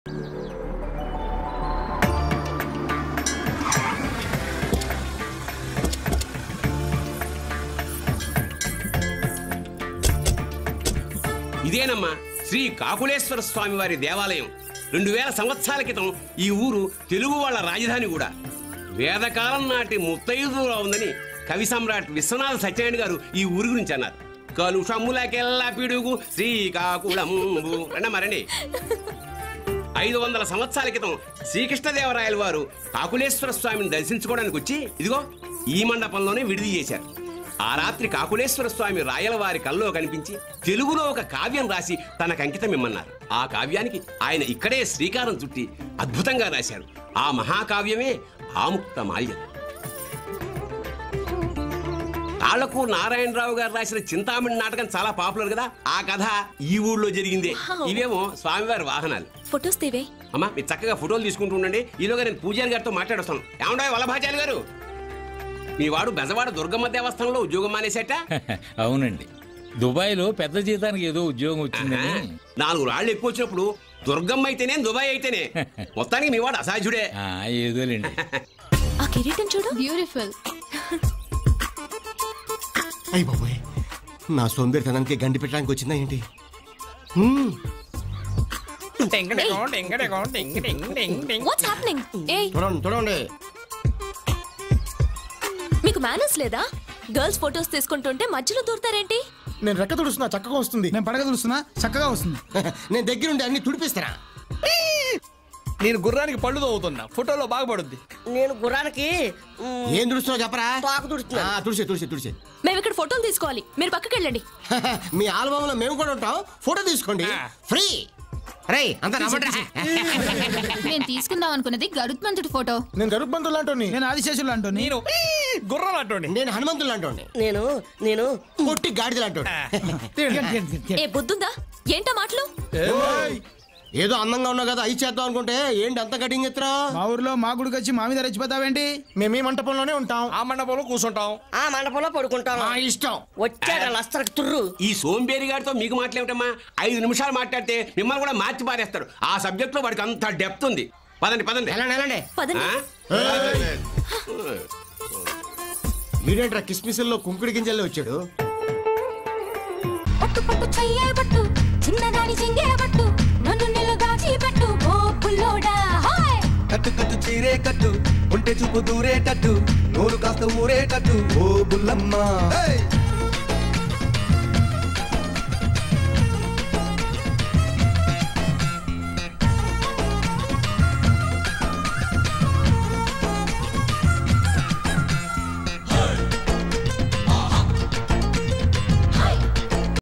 ఇదేనమ్మా శ్రీ కాకులేశ్వర స్వామి వారి దేవాలయం. 2000 సంవత్సరాల క్రితం ఈ ఊరు తెలుగు వాళ్ళ రాజధాని కూడా. వేదకాలం నాటి ముత్తైదులా ఉందని కవి సమ్రాట్ విశ్వనాథ సత్యనారాయణ గారు ఈ ఊరి గురించి అన్నారు. కలుషమ్ములకెల్లా పిడుగు శ్రీకాకుళంబు మరండి. 500 సంవత్సరాల క్రితం శ్రీకృష్ణదేవరాయల వారు కాకులేశ్వర స్వామిని దర్శించుకోవడానికి వచ్చి ఇదిగో ఈ మండపంలోనే విడిది చేశారు. ఆ రాత్రి కాకులేశ్వర స్వామి రాయల వారి కల్లో కనిపించి తెలుగులో ఒక కావ్యం రాసి తనకు అంకితం ఇమ్మన్నారు. ఆ కావ్యానికి ఆయన ఇక్కడే శ్రీకారం చుట్టి అద్భుతంగా రాశారు. ఆ మహాకావ్యమే ఆముక్తమాల్యం. తాళ్లకు నారాయణరావు గారు రాసిన చింతామణి నాటకం చాలా పాపులర్ కదా. ఆ కథ ఈ ఊళ్ళో జరిగిందే. ఇవేమో స్వామివారి వాహనాలు. ఫొటోస్ తీవే అమ్మా, మీరు చక్కగా ఫోటోలు తీసుకుంటూ ఉండండి. ఈలోగా నేను పూజారి గారితో మాట్లాడొస్తాను. ఏమండో వల్లభాచార్య గారు, మీ వాడు బెజవాడ దుర్గమ్మ దేవస్థానంలో ఉద్యోగం మానేసేట? అవునండి, దుబాయ్లో పెద్ద జీతానికి ఏదో ఉద్యోగం వచ్చిందని. 4 రాళ్ళు ఎక్కువ వచ్చినప్పుడు దుర్గమ్మ అయితేనే దుబాయ్ అయితేనే మొత్తానికి మీ వాడు అసాధ్యుడే. ఏదోలేండి. ఆ కిరీటం చూడు, బ్యూటిఫుల్. అయ్య బాబోయ్, నా సోంబేరితనానికి గండి పెట్టడానికి వచ్చిందా ఏంటి? What's happening? ఏయ్, చూడండి. మీకు మేనర్స్ లేదా? గర్ల్స్ ఫోటోస్ తీసుకుంటుంటే మధ్యలో దూరతారేంటి? నేను రెక్క తుడుస్తున్నా, చక్కగా వస్తుంది. నేను పడగ తుడుస్తున్నా, చక్కగా వస్తుంది. నేను దగ్గరుండి అన్ని తుడిపిస్తానా? నేను గుర్రానికి పళ్ళు తవ్వుతున్నా, ఫోటోలో బాగుపడుద్ది. నేను గుర్రానికి ఏం తుడుస్తున్నావు చెప్పరా? తాకు తుడుస్తున్నా. తుడిసే. మేము ఇక్కడ ఫోటోలు తీసుకోవాలి, మీరు పక్కకి వెళ్ళండి. మీ ఆల్బమ్ లో మేము కూడా ఉంటాం, ఫోటో తీసుకోండి, ఫ్రీ. నేను తీసుకుందాం అనుకున్నది గరుత్మంతుడి ఫోటో. నేను గరుత్మంతుడు లాంటి, నేను ఆదిశేషులు లాంటి, నేను గుర్రం లాంటి, నేను హనుమంతుడు లాంటి, నేను పొట్టి గాడిద లాంటి. ఏ బుద్ధుందా? ఏంటా మాటలు? ఏదో అందంగా ఉన్నావు కదా అయి చేద్దాం అనుకుంటే ఏంటి అంత కటింగ్ ఎత్తురా? మా ఊర్లో మా గుడికి వచ్చి మా మీద రెచ్చిపోతావేంటి? మేము ఈ మంటపంలోనే ఉంటాం, ఆ మండపంలో కూర్చుంటాం, ఆ మండపంలో పడుకుంటాం. ఇష్టం వచ్చాక లస్తరకు తుర్రు. ఈ సోంబేరి గారితో మీకు మాట్లాడటమ్మా, 5 నిమిషాలు మాట్లాడితే మిమ్మల్ని కూడా మార్చి పారేస్తాడు. ఆ సబ్జెక్ట్ లో వాడికి అంత డెప్త్ ఉంది. పదండి. వీడేంట్రా కిస్మిస్లో కుంకుడి గింజల్లో వచ్చాడు? కట్టు కట్టు చీరే కట్టు, ఉంటే చూపు దూరేటట్టు, నోరు కాస్త ఊరేటట్టు, ఓ బుల్లమ్మ.